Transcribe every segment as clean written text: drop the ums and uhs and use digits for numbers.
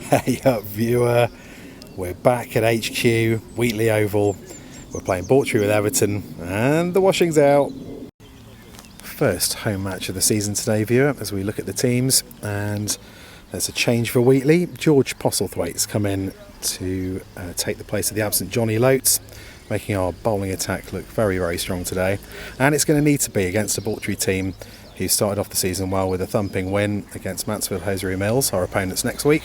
Hey up viewer, we're back at HQ, Wheatley Oval. We're playing Bawtry with Everton and the washing's out. First home match of the season today viewer as we look at the teams, and there's a change for Wheatley. George Postlethwaite's come in to take the place of the absent Jonny Loates, making our bowling attack look very, very strong today. And it's going to need to be against a Bawtry team who started off the season well with a thumping win against Mansfield Hosiery Mills, our opponents next week.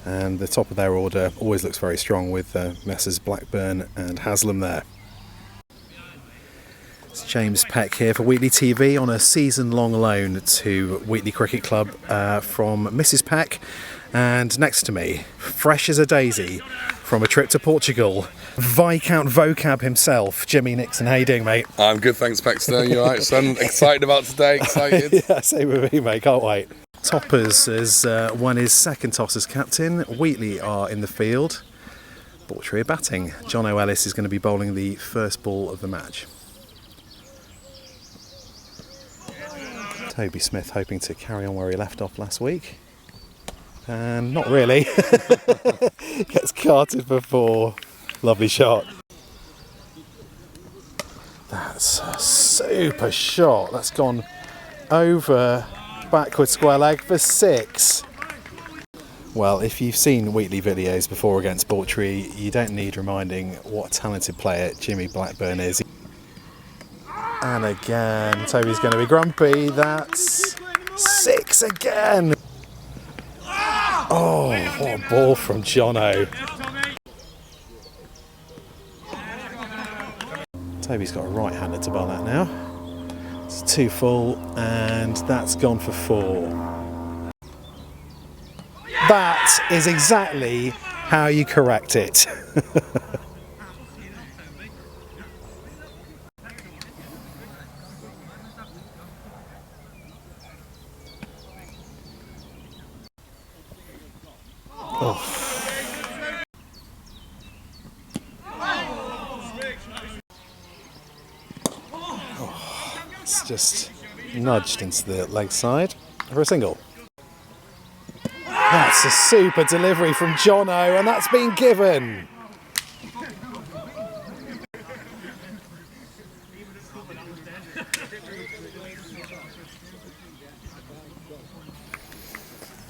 And the top of their order always looks very strong with Messrs Blackburn and Haslam there. It's James Peck here for Wheatley TV on a season-long loan to Wheatley Cricket Club from Mrs Peck. And next to me, fresh as a daisy from a trip to Portugal, Viscount Vocab himself, Jimmy Nixon. How you doing, mate? I'm good, thanks, Paxton. You alright, son? Excited about today? Excited? Yeah, same with me, mate. Can't wait. Toppers has won his second toss as captain. Wheatley are in the field. Bawtry are batting. Jonny Loates is going to be bowling the first ball of the match. Toby Smith hoping to carry on where he left off last week. And not really. Gets carted for 4. Lovely shot. That's a super shot. That's gone over backward square leg for 6. Well, if you've seen Wheatley videos before against Bawtry, you don't need reminding what a talented player Jimmy Blackburn is. And again, Toby's going to be grumpy. That's 6 again. Oh, what a ball from Jono. Toby's got a right-hander to bowl that now. It's 2 full, and that's gone for 4. That is exactly how you correct it. It's just nudged into the leg side for a single. That's a super delivery from Jono, and that's been given.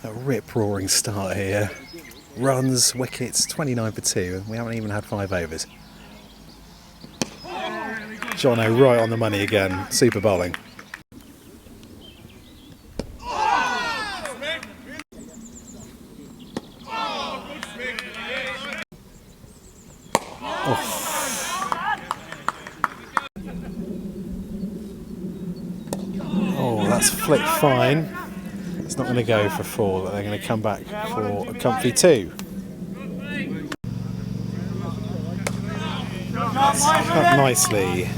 A rip-roaring start here. Runs, wickets, 29 for 2, and we haven't even had 5 overs. Jono right on the money again. Super bowling. Oh, that's flicked fine. It's not going to go for 4. They're going to come back for a comfy 2. Cut nicely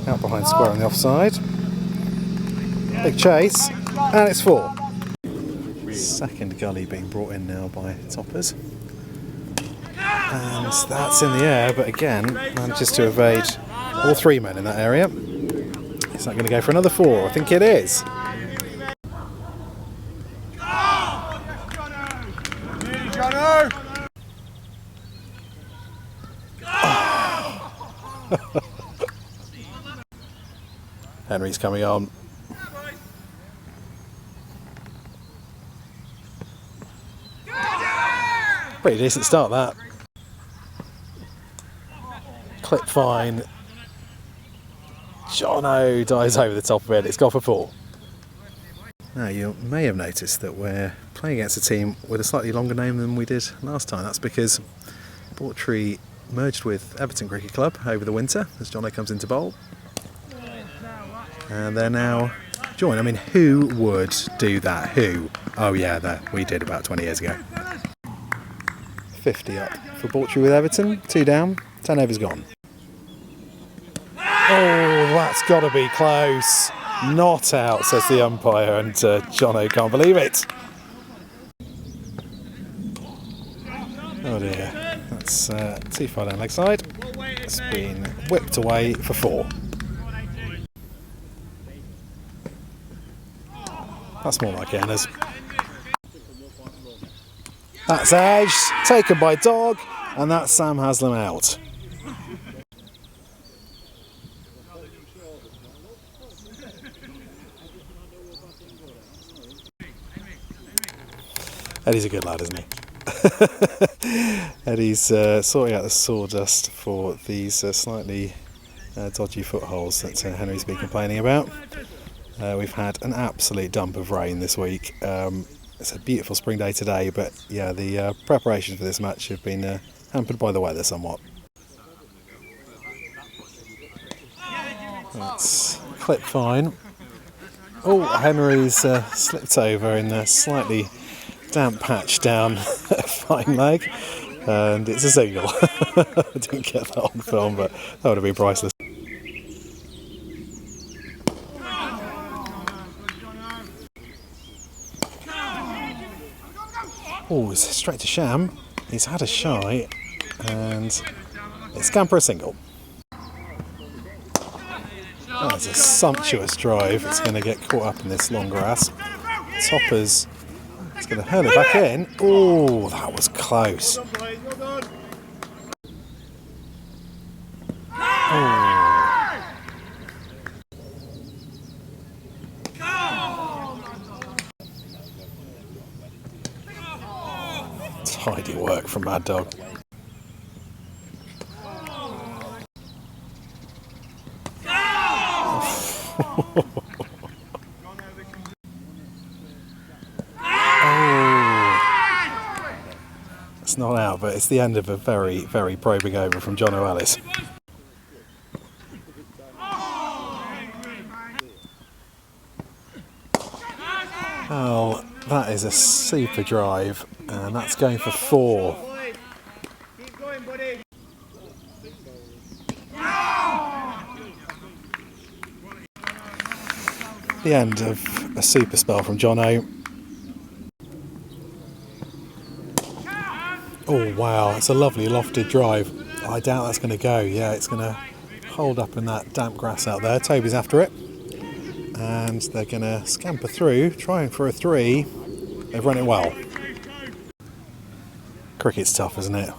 out behind square on the offside. Big chase, and it's 4. Second gully being brought in now by Toppers. And that's in the air, but again, manages to evade all 3 men in that area. Is that going to go for another 4? I think it is. Henry's coming on. Pretty decent start that. Clip fine. Jono dives over the top of it. It's gone for 4. Now you may have noticed that we're playing against a team with a slightly longer name than we did last time. That's because Bawtry merged with Everton Cricket Club over the winter as Jono comes into bowl. And they're now joined. I mean, who would do that? Who? Oh yeah, that we did about 20 years ago. 50 up for Bawtry with Everton. 2 down. 10 overs gone. Oh, that's got to be close. Not out, says the umpire, and Jono can't believe it. Oh dear. That's too far down leg side. It's been whipped away for 4. That's more like Anna's. That's edge, taken by Dog, and that's Sam Haslam out. Eddie's a good lad, isn't he? Eddie's sorting out the sawdust for these slightly dodgy footholes that Henry's been complaining about. We've had an absolute dump of rain this week. It's a beautiful spring day today, but yeah, the preparations for this match have been hampered by the weather somewhat. That's clipped fine. Oh, Henry's slipped over in a slightly damp patch down a fine leg, and it's a single. I didn't get that on film, but that would have been priceless. Oh, it's straight to Sham. He's had a shy, and it's scamper a single. That's a sumptuous drive. It's going to get caught up in this long grass. Topper's it's going to hurl it back in. Oh, that was close. Oh. Tidy work from Mad Dog. It's not out, but it's the end of a very, very probing over from Jonny Loates. Oh, that is a super drive, and that's going for 4. The end of a super spell from Jono. Oh wow, it's a lovely lofted drive. I doubt that's going to go. Yeah, it's going to hold up in that damp grass out there. Toby's after it. And they're going to scamper through, trying for a 3. They've run it well. Cricket's tough, isn't it?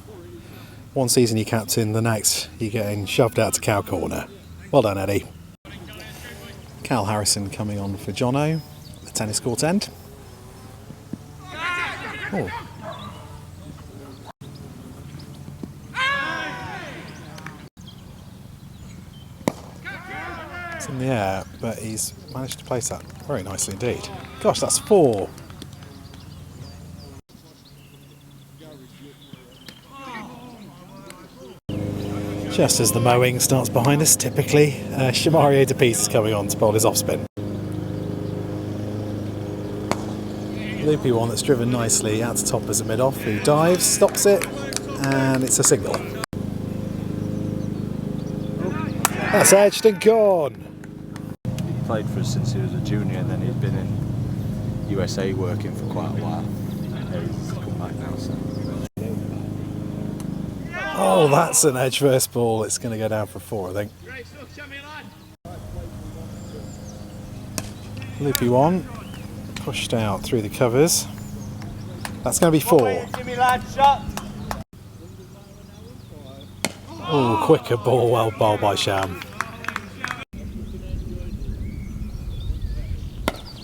One season you captain, the next you're getting shoved out to cow corner. Well done, Eddie. Cal Harrison coming on for Jono, the tennis court end. Oh. It's in the air, but he's managed to place that very nicely indeed. Gosh, that's 4. Just as the mowing starts behind us, typically, Shamario De Piece is coming on to bowl his off spin. Loopy one that's driven nicely out to Toppers at mid-off, who dives, stops it, and it's a single. That's edged and gone. He played for us since he was a junior, and then he'd been in USA working for quite a while. He's come back now, so. Oh, that's an edge first ball. It's going to go down for 4, I think. Loopy one, pushed out through the covers. That's going to be 4. Oh, quicker ball, well bowled by Sham.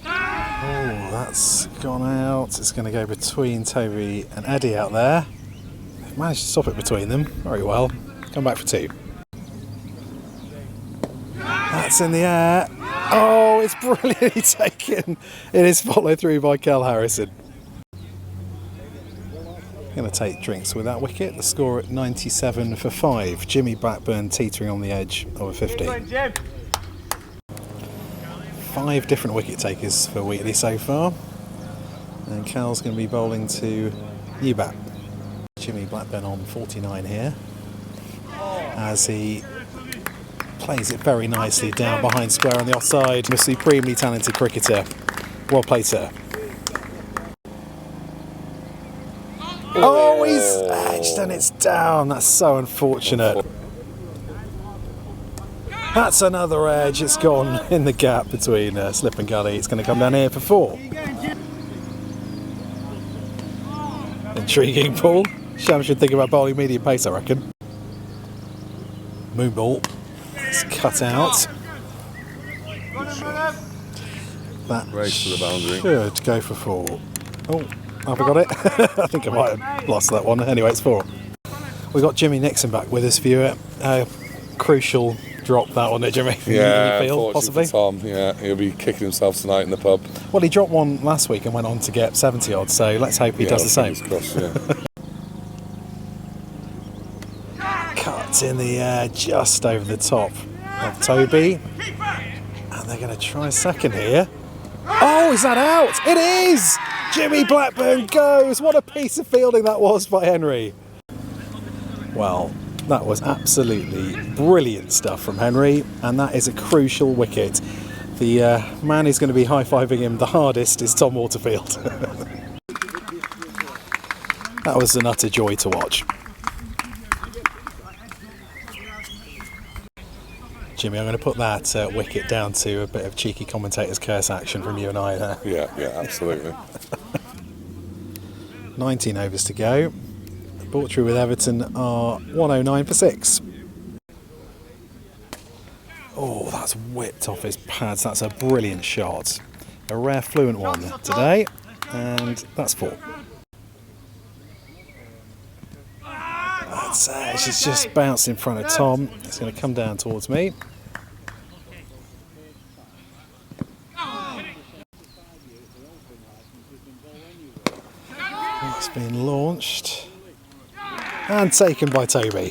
Oh, that's gone out. It's going to go between Toby and Eddie out there. They've managed to stop it between them very well. Come back for 2. That's in the air. Oh, it's brilliantly taken. It is followed through by Cal Harrison. Going to take drinks with that wicket. The score at 97 for 5. Jimmy Blackburn teetering on the edge of a 50. 5 different wicket takers for Wheatley so far. And Cal's going to be bowling to Newbat. Jimmy Blackburn on 49 here. As he plays it very nicely down behind square on the offside. A supremely talented cricketer. Well played, sir. Oh, he's edged and it's down. That's so unfortunate. That's another edge. It's gone in the gap between slip and gully. It's going to come down here for 4. Intriguing, Paul. Sham should think about bowling medium pace, I reckon. Moon ball. It's cut out. That Race to the boundary. should go for 4. Oh, have I got it? I think I might have lost that one. Anyway, it's 4. We've got Jimmy Nixon back with us, viewer. Crucial drop that one, Jimmy. Yeah, you feel, possibly? for Tom. Yeah, he'll be kicking himself tonight in the pub. Well, he dropped one last week and went on to get 70 odd, so let's hope he does the same. Crossed, yeah. Cut in the air just over the top of Toby. And they're going to try second here. Oh, is that out? It is! Jimmy Blackburn goes. What a piece of fielding that was by Henry. Well, that was absolutely brilliant stuff from Henry, and that is a crucial wicket. The man who's going to be high-fiving him the hardest is Tom Waterfield. That was an utter joy to watch. Jimmy, I'm going to put that wicket down to a bit of cheeky commentator's curse action from you and I there. Yeah, absolutely. 19 overs to go. Bawtry with Everton are 109 for 6. Oh, that's whipped off his pads. That's a brilliant shot. A rare fluent one today. And that's 4. That's she's just bounced in front of Tom. It's going to come down towards me. It's been launched. And taken by Toby.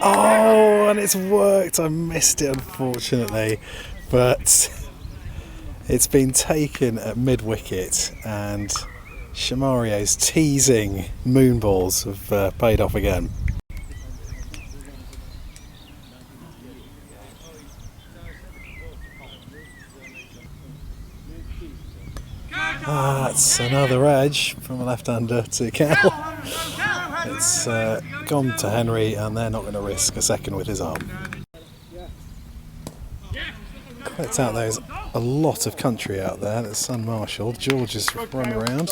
Oh, and it's worked. I missed it, unfortunately. But it's been taken at mid-wicket, and Shamario's teasing moon balls have paid off again. That's another edge from a left-hander to Cal. It's gone to Henry, and they're not going to risk a second with his arm. It's out there's a lot of country out there that's unmarshalled. George has run around,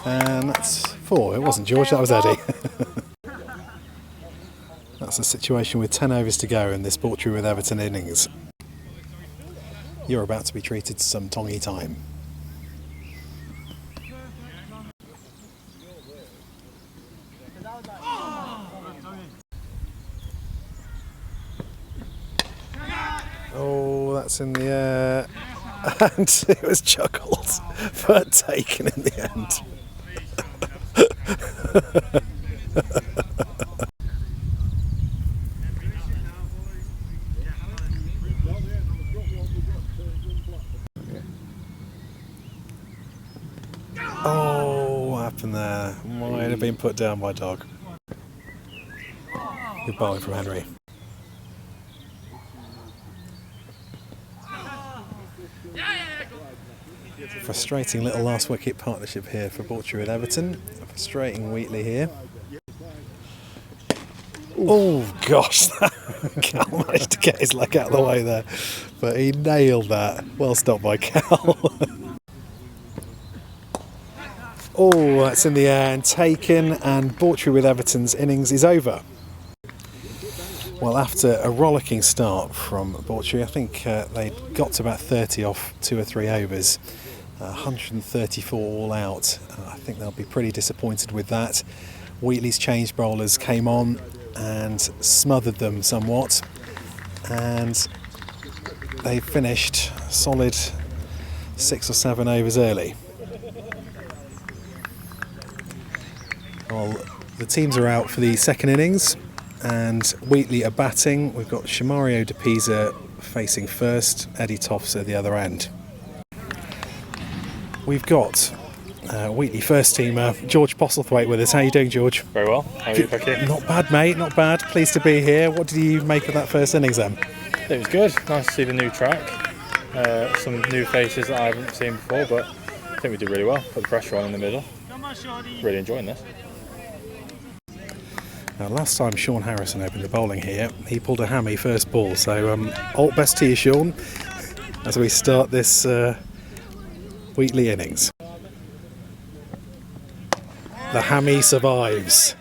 and that's 4. It wasn't George, that was Eddie. That's a situation with 10 overs to go in this Bawtry with Everton innings. You're about to be treated to some tongy time. Oh, that's in the air, and it was chuckled, but taken in the end. Oh, what happened there? Might have been put down by dog. Good bowling from Henry. Frustrating little last wicket partnership here for Bawtry with Everton. Frustrating Wheatley here. Oh gosh, Cal managed to get his leg out of the way there, but he nailed that. Well stopped by Cal. Oh, that's in the air and taken, and Bawtry with Everton's innings is over. Well, after a rollicking start from Bawtry, I think they got to about 30 off 2 or 3 overs. 134 all out. I think they'll be pretty disappointed with that. Wheatley's change bowlers came on and smothered them somewhat, and they finished solid 6 or 7 overs early. Well, the teams are out for the second innings, and Wheatley are batting. We've got Shamario de Pisa facing first, Eddie Toffs at the other end. We've got Wheatley first teamer George Postlethwaite with us. How are you doing, George? Very well. How are you, Becky? Not bad, mate, not bad. Pleased to be here. What did you make of that first innings then? It was good. Nice to see the new track. some new faces that I haven't seen before, but I think we did really well. Put the pressure on in the middle. Really enjoying this. Now, last time Sean Harrison opened the bowling here, he pulled a hammy first ball. So, all best to you, Sean, as we start this Wheatley innings. The hammy survives.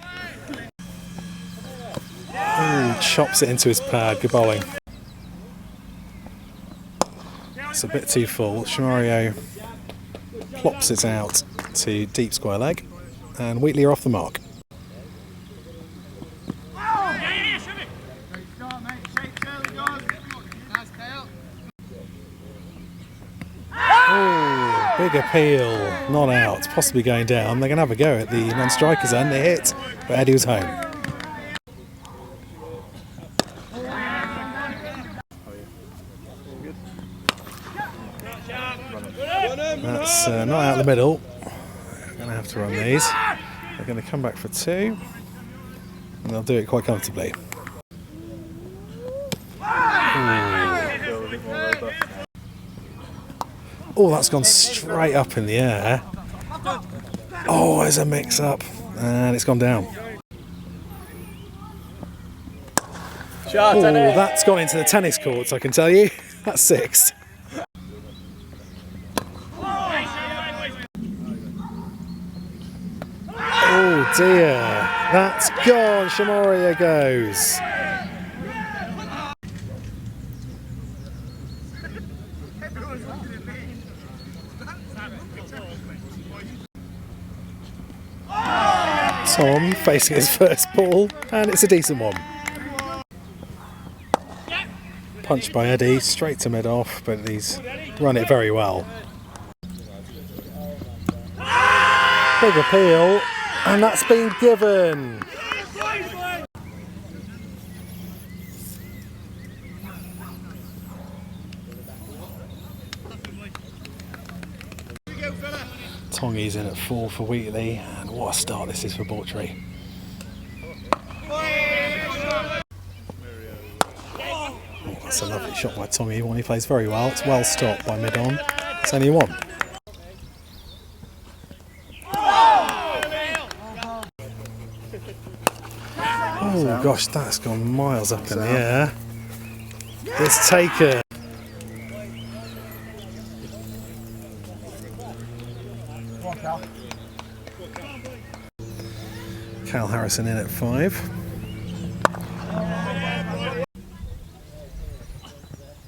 Ooh, chops it into his pad. Good bowling. It's a bit too full. Shamario plops it out to deep square leg, and Wheatley are off the mark. Oh, big appeal, not out, possibly going down. They're going to have a go at the non-strikers end. They hit, but Eddie was home. That's not out the middle. They're going to have to run these. They're going to come back for 2, and they'll do it quite comfortably. Oh, that's gone straight up in the air. Oh, there's a mix-up, and it's gone down. Oh, that's gone into the tennis courts, I can tell you. That's 6. Oh dear, that's gone. Shamaria goes. Tom facing his first ball, and it's a decent one. Punched by Eddie, straight to mid-off, but he's run it very well. Big appeal, and that's been given. Tongi's in at 4 for Wheatley, and what a start this is for Bawtry. Oh, that's a lovely shot by Tongi, one he plays very well. It's well stopped by mid-on. It's only 1. Oh gosh, that's gone miles up in the air. It's taken. Cal Harrison in at 5.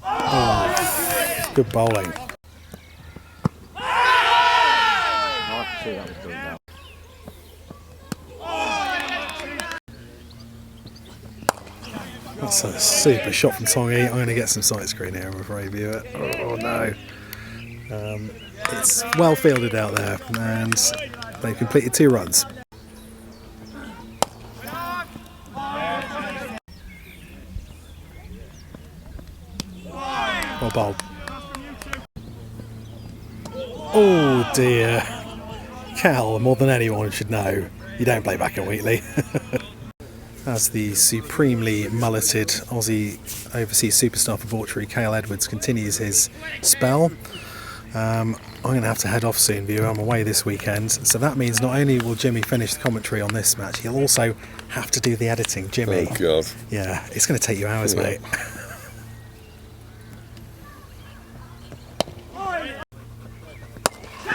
Oh, good bowling. That's a super shot from Tongi. I'm going to get some sight screen here, I'm afraid, viewer. Oh no. It's well fielded out there, and they completed 2 runs. Well bowled. Oh dear. Cal, more than anyone should know, you don't play back at Wheatley. As the supremely mulleted Aussie overseas superstar for Bawtry, Cale Edwards, continues his spell. I'm going to have to head off soon, viewer. I'm away this weekend. So that means not only will Jimmy finish the commentary on this match, he'll also have to do the editing. Jimmy. Oh, God. Yeah, it's going to take you hours, mate.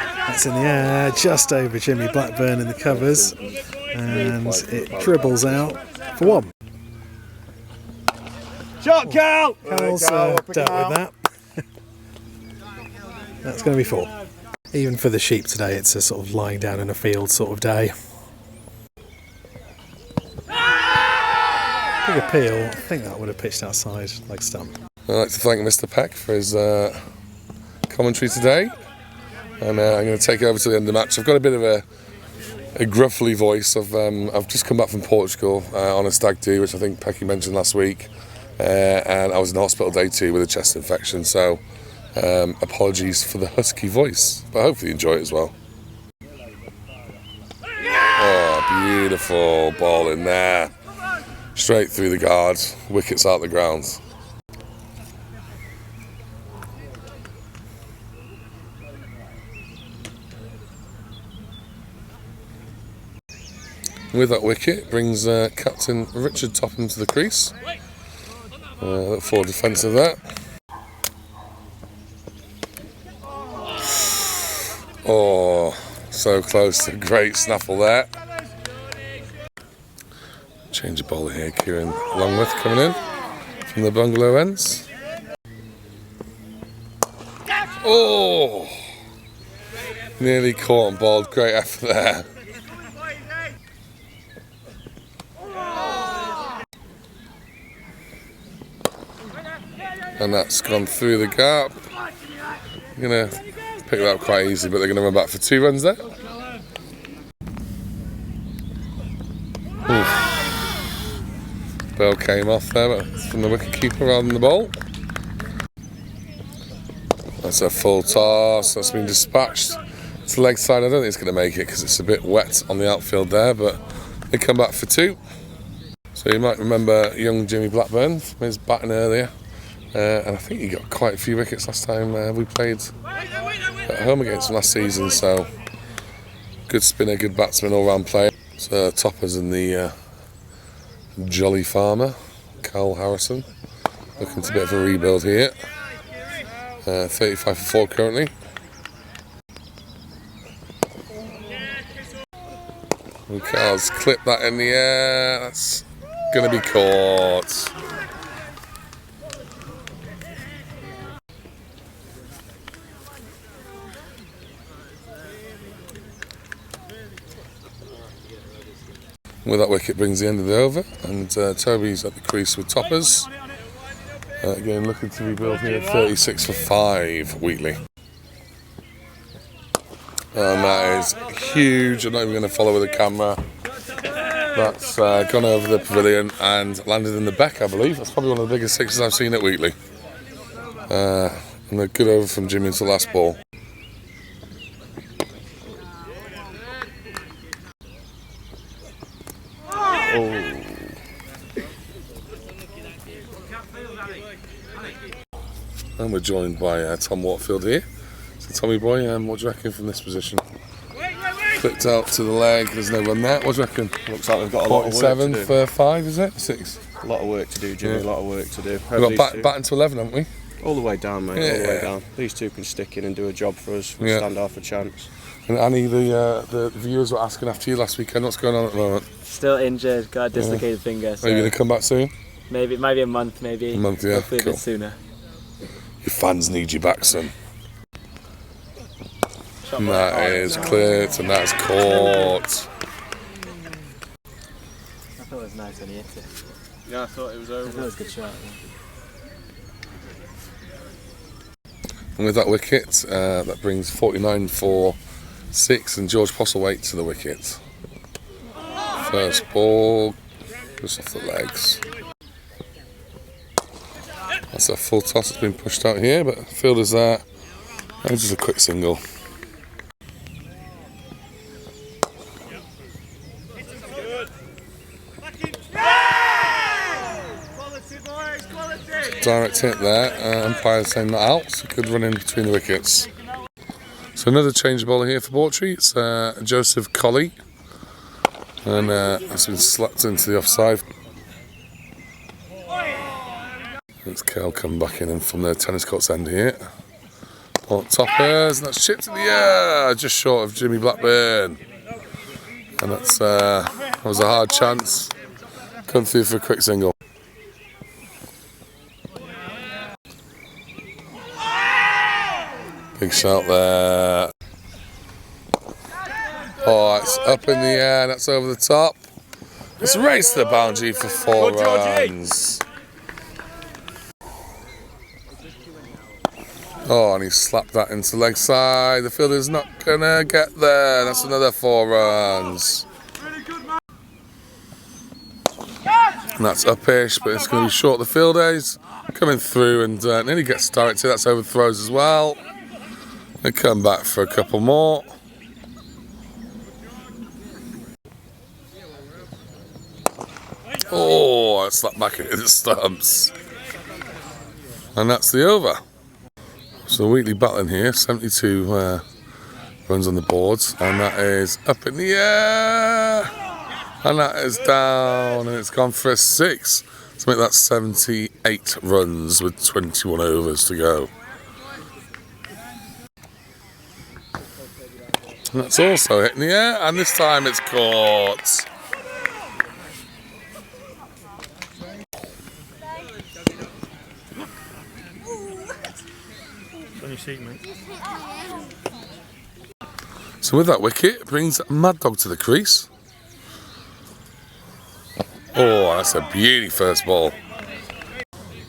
That's in the air, just over Jimmy Blackburn in the covers. And it dribbles out for 1. Shot, Cal! Cal's dealt with that. That's going to be 4. Even for the sheep today, it's a sort of lying down in a field sort of day. Big appeal. I think that would have pitched outside leg stump. I'd like to thank Mr. Peck for his commentary today. And I'm going to take over to the end of the match. I've got a bit of a gruffly voice. I've just come back from Portugal on a stag do, which I think Pecky mentioned last week. And I was in hospital day 2 with a chest infection. So apologies for the husky voice, but hopefully you enjoy it as well. Oh, beautiful ball in there. Straight through the guard, wickets out the ground. With that wicket brings Captain Richard Topham to the crease. Look for defence of that. Oh, so close to a great snaffle there. Change of bowler here, Kieran Longworth coming in from the bungalow ends. Oh, nearly caught and bowled. Great effort there. And that's gone through the gap. I'm going to pick that up quite easily, but they're going to run back for 2 runs there. Oof. Bell came off there, but from the wicket keeper rather than the ball. That's a full toss. That's been dispatched to leg side. I don't think it's going to make it because it's a bit wet on the outfield there, but they come back for 2. So you might remember young Jimmy Blackburn from his batting earlier. And I think he got quite a few wickets last time we played at home against him last season, so good spinner, good batsman, all-round player. So toppers in the Jolly Farmer, Carl Harrison, looking to a bit of a rebuild here. 35 for 4 currently. And Carl's clipped that in the air, that's going to be caught. With that wicket brings the end of the over, and Toby's at the crease with toppers. Again, looking to rebuild here, 36 for 5, Wheatley. And that is huge. I'm not even going to follow with the camera. That's gone over the pavilion and landed in the BECC, I believe. That's probably one of the biggest sixes I've seen at Wheatley. And a good over from Jimmy into the last ball. And we're joined by Tom Waterfield here. So Tommy boy, what do you reckon from this position? Clipped out to the leg, there's no run there. What do you reckon? Looks like we've got a lot of work to do. 47 for 5, is it? 6? A lot of work to do, Jimmy, a lot of work to do. We've got batting to 11, haven't we? All the way down, mate, all the way Yeah. down. These two can stick in and do a job for us. We'll stand half a chance. And Annie, the viewers were asking after you last weekend, what's going on at the moment? Still injured, got a dislocated finger. So Are you going to come back soon? maybe it might be a month, maybe. A month, yeah. Hopefully Cool. a bit sooner. Your fans need you back, son. And that is clipped and that's caught. I thought it was nice when he hit it. Yeah, I thought it was I over. thought it was a good shot. And with that wicket, that brings 49 for 6 and George Postlethwaite to the wicket. First ball, just off the legs. That's a full toss that's been pushed out here, but fielder's there. And just a quick single. Direct hit there, umpire saying that out, so good run in between the wickets. So another change of bowler here for Bawtry, it's Joseph Colley, and that's been slapped into the offside. It's Kel coming back in and from the tennis court's end here. Ball toppers, and that's chipped in the air, just short of Jimmy Blackburn. And that's that was a hard chance, come through for a quick single. Big shot there. Oh, it's up in the air, that's over the top. It's raced to the boundary for 4 runs. Oh, and he slapped that into leg side. The fielder's not gonna get there. That's another 4 runs. And that's upish, but it's gonna be short. The fielder's coming through and nearly gets directed. That's overthrows as well. They come back for a couple more. Oh, I slapped back into the stumps. And that's the over. So Wheatley battling here, 72 runs on the boards, and that is up in the air. And that is down, and it's gone for a 6 to make that 78 runs with 21 overs to go. And that's also hitting the air, and this time it's caught. On your seat, mate. So with that wicket, it brings Mad Dog to the crease. Oh, that's a beauty first ball.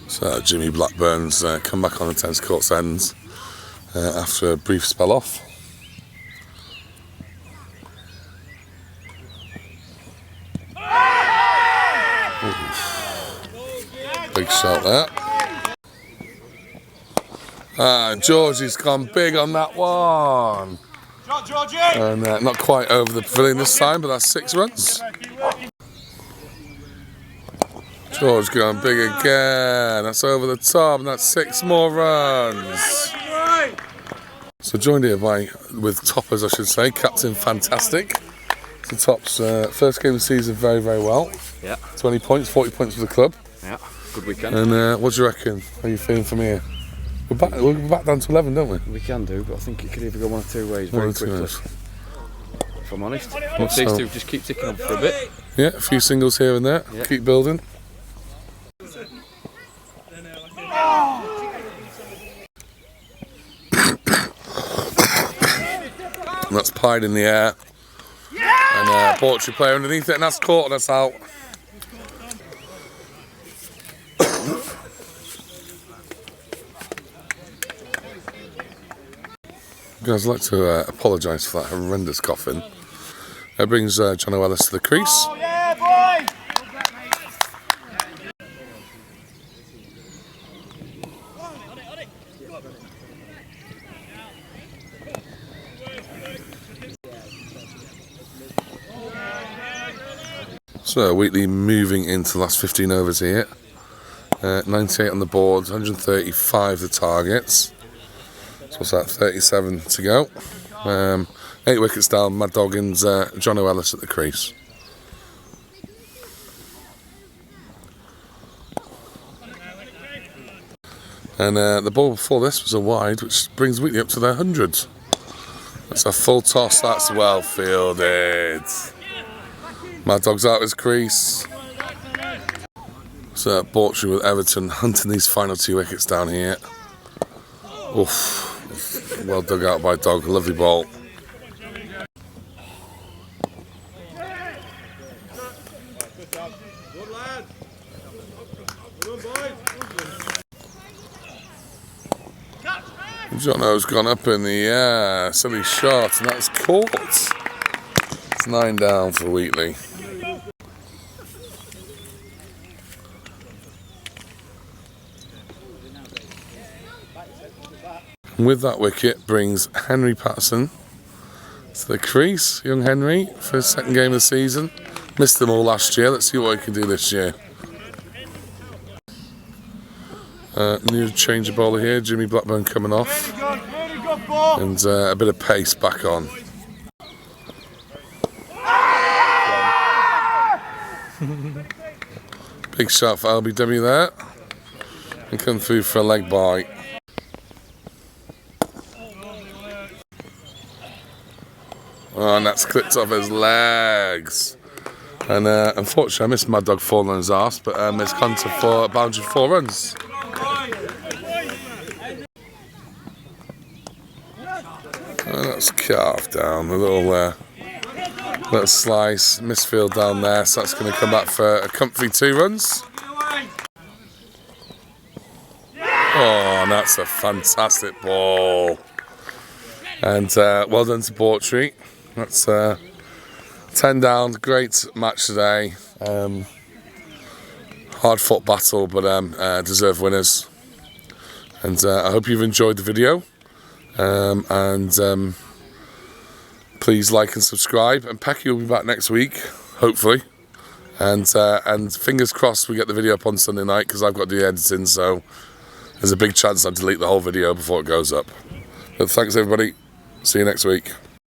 So Jimmy Blackburn's come back on the tennis court's ends after a brief spell off. Ooh. Big shot there. Georgie's gone big on that one. And not quite over the pavilion this time, but that's 6 runs. George going big again. That's over the top, and that's 6 more runs. So joined here with toppers, I should say, Captain Fantastic. So tops first game of the season very, very well. Yeah. 20 points, 40 points for the club. Yeah. Good weekend. And what do you reckon? How are you feeling from here? We're back down to 11, don't we? We can do, but I think it could either go one or two ways very quickly. If I'm honest. These two just keep ticking on for a bit. Yeah, a few singles here and there. Yeah. Keep building. And that's pied in the air. And Bawtry player underneath it, and that's caught, and that's out. Guys, I'd like to apologise for that horrendous coughing. That brings Jonny Loates to the crease. Oh, yeah, boy! So Wheatley moving into the last 15 overs here. 98 on the board, 135 the targets. So what's that, 37 to go. 8 wickets down, Mad Dog and Jonny Loates at the crease. And the ball before this was a wide, which brings Wheatley up to their 100. That's a full toss, that's well fielded. Mad Dog's out his crease. So Bawtry with Everton hunting these final 2 wickets down here. Oof. Well dug out by Dog, lovely ball. Jono's gone up in the air, silly shot, and that's caught. It's 9 down for Wheatley. With that wicket brings Henry Patterson to the crease. Young Henry for his 2nd game of the season. Missed them all last year. Let's see what he can do this year. New change of bowler here. Jimmy Blackburn coming off. And a bit of pace back on. Big shot for LBW there. And come through for a leg bite. Oh, and that's clipped off his legs. And unfortunately, I missed Mad Dog falling on his arse, but it's gone to a boundary 4 runs. And that's carved down, a little slice, misfield down there, so that's going to come back for a comfy 2 runs. Oh, and that's a fantastic ball. And well done to Bawtry. That's 10 down, great match today. Hard fought battle, but deserved winners. And I hope you've enjoyed the video. Please like and subscribe. And Pecky will be back next week, hopefully. And fingers crossed we get the video up on Sunday night, because I've got to do the editing, so there's a big chance I'll delete the whole video before it goes up. But thanks everybody. See you next week.